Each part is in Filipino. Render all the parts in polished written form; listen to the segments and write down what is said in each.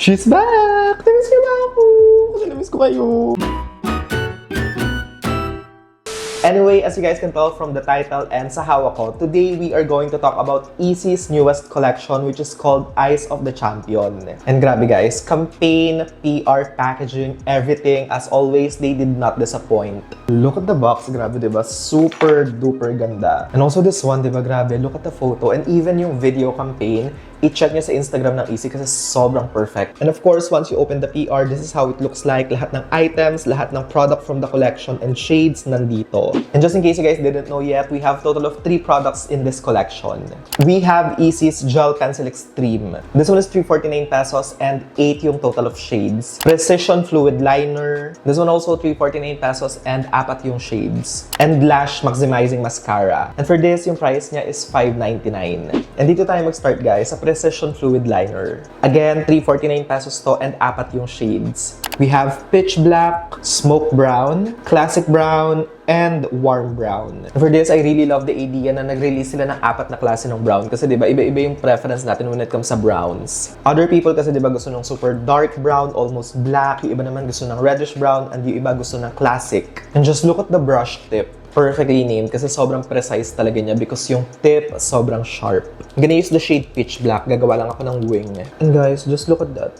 She's back! Namiss niyo ba ako? Kasi namiss ko kayo. Anyway, as you guys can tell from the title and sa hawak ko, today we are going to talk about ISSY's newest collection, which is called Eyes of the Champion. And grabe guys, campaign, PR, packaging, everything, as always, they did not disappoint. Look at the box, grabe diba? Super duper ganda. And also this one, diba grabe? Look at the photo and even yung video campaign, i-check nyo sa Instagram ng ISSY kasi sobrang perfect. And of course, once you open the PR, this is how it looks like. Lahat ng items, lahat ng product from the collection and shades nandito. And just in case you guys didn't know yet, we have a total of 3 products in this collection. We have ISSY's Gel Pencil Extreme. This one is 349 pesos and 8 yung total of shades. Precision Fluid Liner. This one also 349 pesos and 4 yung shades. And Lash Maximizing Mascara. And for this, yung price niya is 5.99. And dito tayo mag-start guys sa Precision Fluid Liner. Again, 349 pesos to and 4 yung shades. We have Pitch Black, Smoke Brown, Classic Brown, and Warm Brown. And for this, I really love the idea na nag-release sila ng 4 na klase ng brown kasi diba, iba-iba yung preference natin when it comes sa browns. Other people kasi diba gusto ng super dark brown, almost black, yung iba naman gusto ng reddish brown, and yung iba gusto ng classic. And just look at the brush tip. Perfectly named kasi sobrang precise talaga niya because yung tip sobrang sharp. I'm gonna use the shade Pitch Black. Gagawa lang ako ng wing. And guys, just look at that.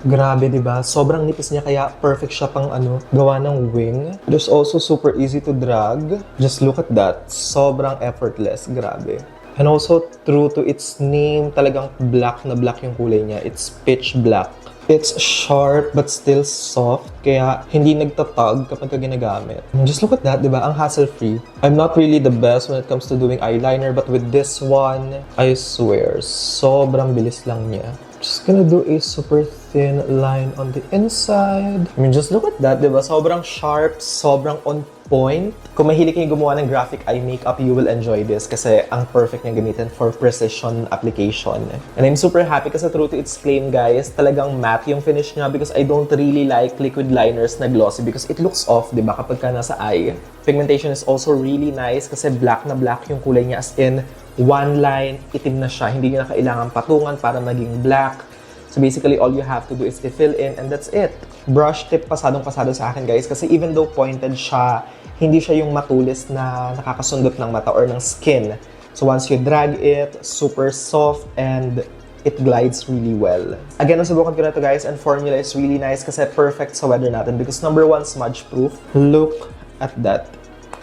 Grabe, diba? Sobrang nipis niya kaya perfect siya pang gawa ng wing. Just also super easy to drag. Just look at that. Sobrang effortless. Grabe. And also, true to its name, talagang black na black yung kulay niya. It's pitch black. It's sharp but still soft, kaya hindi nagtatag kapag ginagamit. Just look at that, diba? Ang hassle-free. I'm not really the best when it comes to doing eyeliner, but with this one, I swear, sobrang bilis lang niya. Just gonna do a super thin line on the inside. I mean, just look at that, diba? Sobrang sharp, sobrang on point. Kung mahilig kayo gumawa ng graphic eye makeup, you will enjoy this kasi ang perfect niya gamitin for precision application. And I'm super happy kasi true to its claim, guys, talagang matte yung finish niya because I don't really like liquid liners na glossy because it looks off, diba, kapag ka nasa eye. Pigmentation is also really nice kasi black na black yung kulay niya, as in, one line, itim na siya. Hindi niya na kailangan patungan para maging black. So basically, all you have to do is i-fill in and that's it. Brush tip pasadong-pasado sa akin guys kasi even though pointed siya, hindi siya yung matulis na nakakasundot ng mata or ng skin. So once you drag it, super soft and it glides really well. Again, nasubukan ko na ito guys and formula is really nice kasi perfect sa weather natin because number 1, smudge proof. Look at that.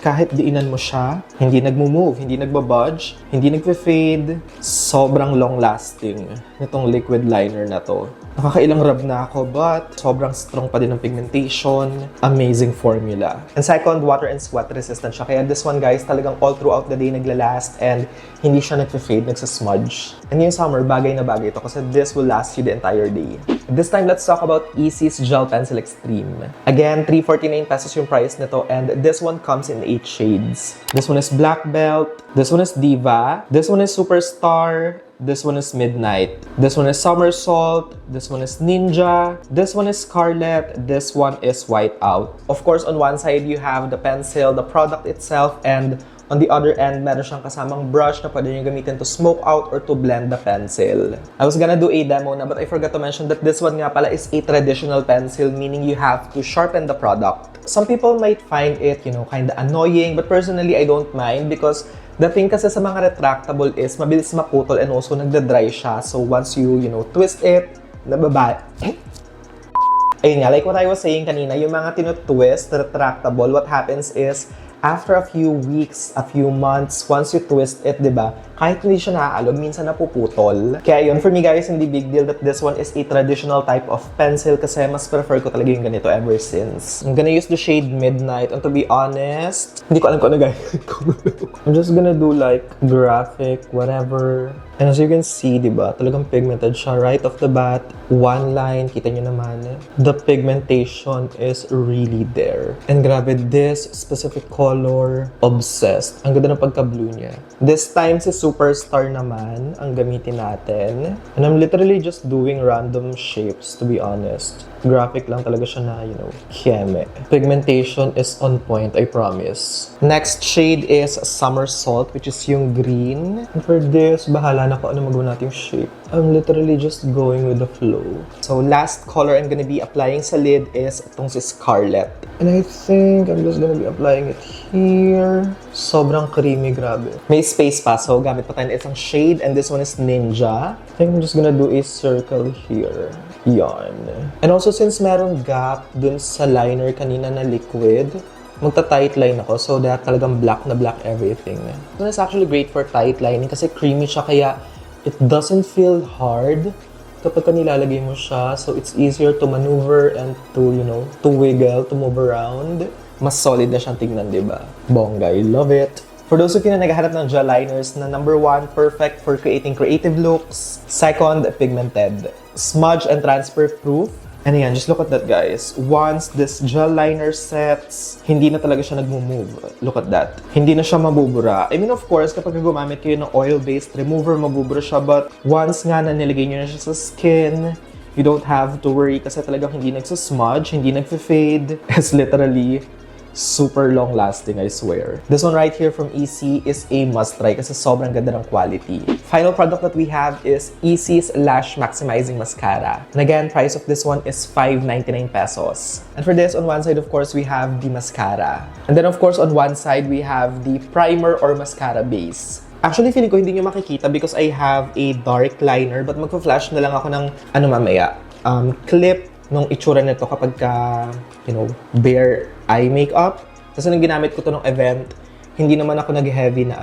Kahit diinan mo siya, hindi nagmo-move, hindi nagbabudge, hindi nagfe-fade, sobrang long-lasting nitong liquid liner na to. Nakakailang rub na ako, but sobrang strong pa din ng pigmentation. Amazing formula. And second, water and sweat resistant siya. Kaya this one, guys, talagang all throughout the day naglalast and hindi siya nagfe-fade, nagsasmudge. And yung summer, bagay na bagay ito kasi this will last you the entire day. This time, let's talk about ISSY's Gel Pencil Extreme. Again, 349 pesos yung price nito and this one comes in 8 shades. This one is Black Belt, this one is Diva, this one is Superstar, this one is Midnight, this one is Somersault, this one is Ninja, this one is Scarlet, this one is Whiteout. Of course, on one side, you have the pencil, the product itself, and on the other end, meron siyang kasamang brush na pwede nyo gamitin to smoke out or to blend the pencil. I was gonna do a demo na but I forgot to mention that this one nga pala is a traditional pencil, meaning you have to sharpen the product. Some people might find it, kinda annoying, but personally, I don't mind because the thing kasi sa mga retractable is mabilis maputol and also nagda-dry siya. So once you, twist it, nababa. Ayun nga, like what I was saying kanina, yung mga tinutwist, retractable, what happens is, after a few weeks, a few months, once you twist it, diba, kahit hindi siya naaalog, minsan napuputol. Kaya yun, for me guys, hindi big deal that this one is a traditional type of pencil kasi mas prefer ko talaga yung ganito ever since. I'm gonna use the shade Midnight and to be honest, hindi ko alam kung ano guys. I'm just gonna do like graphic, whatever. And as you can see, diba, talagang pigmented siya right off the bat. One line, kita nyo naman. The pigmentation is really there. And grabe, this specific color, obsessed. Ang ganda ng pagka-blue niya. This time, si Superstar naman ang gamitin natin. And I'm literally just doing random shapes, to be honest. Graphic lang talaga siya na, kieme. Pigmentation is on point, I promise. Next shade is Somersault, which is yung green. And for this, bahala wala na ko ano magawa natin yung shape. I'm literally just going with the flow. So last color I'm gonna be applying sa lid is itong si Scarlet. And I think I'm just gonna be applying it here. Sobrang creamy, grabe. May space pa, so gamit pa tayo ng isang shade, and this one is Ninja. I think I'm just gonna do a circle here. Yan. And also, since meron gap dun sa liner kanina na liquid, magta-tight line ako so that talagang black na black everything. So it's actually great for tight lining kasi creamy siya, kaya it doesn't feel hard kapag nilalagay mo siya. So it's easier to maneuver and to, you know, to wiggle, to move around. Mas solid na siyang tignan, diba? Bongga, I love it. For those of you na naghahanap ng gel liners na number 1, perfect for creating creative looks. Second, pigmented. Smudge and transfer proof. And ayan, just look at that, guys. Once this gel liner sets, hindi na talaga siya nagmo-move. Look at that. Hindi na siya mabubura. I mean, of course, kapag gumamit kayo ng oil-based remover, mabubura siya. But once nga na nilagay nyo na siya sa skin, you don't have to worry kasi talagang hindi nagsasmudge, hindi nagfe-fade. It's literally super long lasting, I swear. This one right here from ISSY is a must try kasi sobrang ganda ng quality. Final product that we have is ISSY's Lash Maximizing Mascara. And again, price of this one is 599 pesos. And for this, on one side, of course, we have the mascara. And then, of course, on one side, we have the primer or mascara base. Actually, feeling ko hindi nyo makikita because I have a dark liner, but magpa-flash na lang ako ng, mamaya, clip nung itsura nito kapag ka, you know, bare eye makeup. Kasi nung ginamit ko to nung event, hindi naman ako nag-heavy na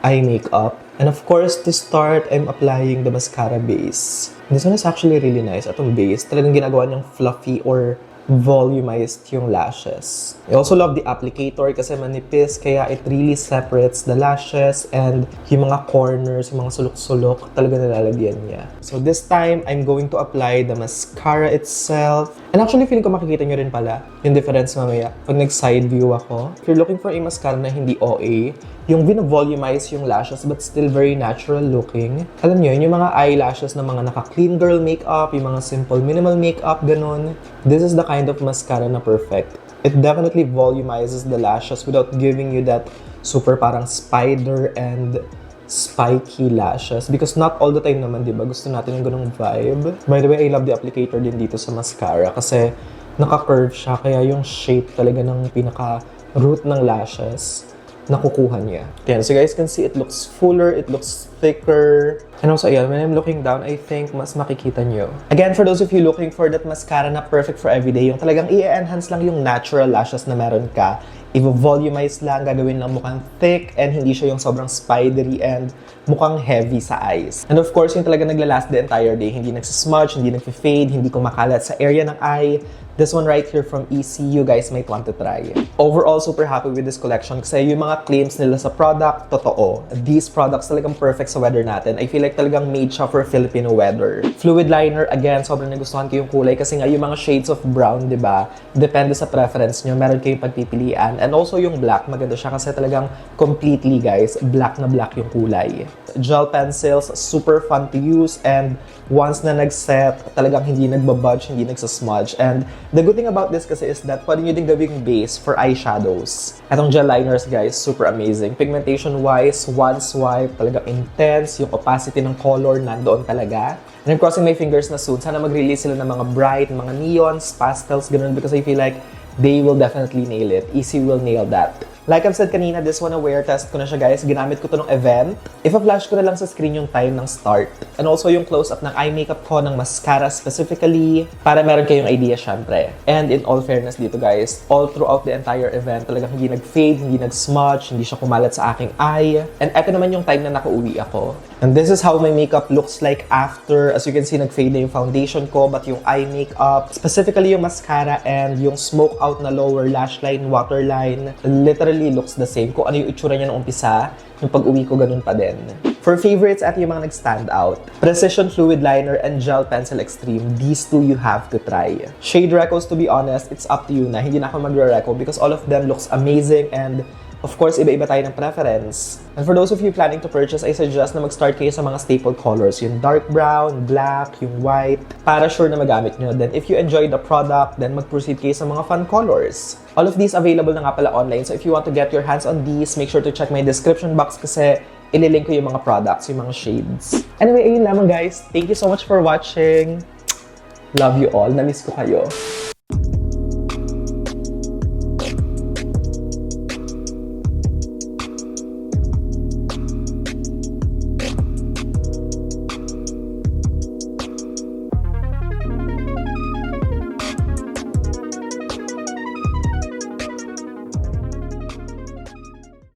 eye makeup. And of course, to start, I'm applying the mascara base. This one is actually really nice. Atong base, talagang ginagawa niyang fluffy or volumized yung lashes. I also love the applicator kasi manipis, kaya it really separates the lashes and yung mga corners, yung mga sulok-sulok, talaga nalalagyan niya. So this time, I'm going to apply the mascara itself. And actually, feeling ko makikita nyo rin pala yung difference mamaya pag nag-side view ako. If you're looking for a mascara na hindi OA, yung vino-volumize yung lashes but still very natural looking. Alam nyo, yung mga eyelashes na mga naka-clean girl makeup, yung mga simple minimal makeup, ganun. This is the kind of mascara na perfect. It definitely volumizes the lashes without giving you that super parang spider and spiky lashes. Because not all the time naman, di ba? Gusto natin yung ganung vibe. By the way, I love the applicator din dito sa mascara kasi naka-curve siya, kaya yung shape talaga ng pinaka-root ng lashes nakukuha niya. Yan. So guys can see it looks fuller, it looks thicker. And also, ayan, when I'm looking down, I think mas makikita nyo. Again, for those of you looking for that mascara na perfect for everyday, yung talagang i-enhance lang yung natural lashes na meron ka, i-volumize lang, gagawin lang mukhang thick, and hindi siya yung sobrang spidery and mukhang heavy sa eyes. And of course, yung talaga naglalast the entire day, hindi nagsasmudge, hindi nagfe-fade, hindi kumakalat sa area ng eye. This one right here from ISSY, you guys might want to try. Overall, super happy with this collection kasi yung mga claims nila sa product, totoo. These products talagang perfect sa weather natin. I feel like talagang made siya for Filipino weather. Fluid liner, again, sobrang nagustuhan ko yung kulay kasi nga yung mga shades of brown, di ba? Depende sa preference nyo, meron kayong pagpipilian. And also yung black, maganda siya kasi talagang completely, guys, black na black yung kulay. Gel pencils, super fun to use, and once na nag-set, talagang hindi nagbabudge, hindi nagsasmudge. And the good thing about this kasi is that pwede nyo din gawing base for eyeshadows. Atong gel liners, guys, super amazing. Pigmentation-wise, one swipe, talagang intense. Yung opacity ng color, nandoon talaga. And I'm crossing my fingers na soon. Sana mag-release sila ng mga bright, mga neons, pastels, ganun, because I feel like they will definitely nail it. ISSY will nail that. Like I've said kanina, this one, wear test ko na siya, guys. Ginamit ko to ng event. Ipa-flash ko na lang sa screen yung time ng start. And also yung close-up ng eye makeup ko, ng mascara specifically, para meron kayong idea, syempre. And in all fairness dito, guys, all throughout the entire event, talagang hindi nag-fade, hindi nag-smudge, hindi siya kumalat sa aking eye. And eto naman yung time na nakauwi ako. And this is how my makeup looks like after. As you can see, nag-fade na yung foundation ko, but yung eye makeup, specifically yung mascara and yung smoke out na lower lash line, waterline, literally looks the same. Kung ano yung itsura niya nung umpisa, yung pag-uwi ko, ganun pa din. For favorites at yung mga nag-stand out, Precision Fluid Liner and Gel Pencil Extreme, these two you have to try. Shade recos, to be honest, it's up to you na. Hindi na ako magre-reco because all of them looks amazing and of course, iba-iba tayo ng preference. And for those of you planning to purchase, I suggest na mag-start kayo sa mga staple colors. Yung dark brown, black, yung white, para sure na magamit nyo. Then if you enjoy the product, then mag-proceed kayo sa mga fun colors. All of these available na nga pala online. So if you want to get your hands on these, make sure to check my description box kasi ililink ko yung mga products, yung mga shades. Anyway, ayun lamang guys. Thank you so much for watching. Love you all. Namiss ko kayo.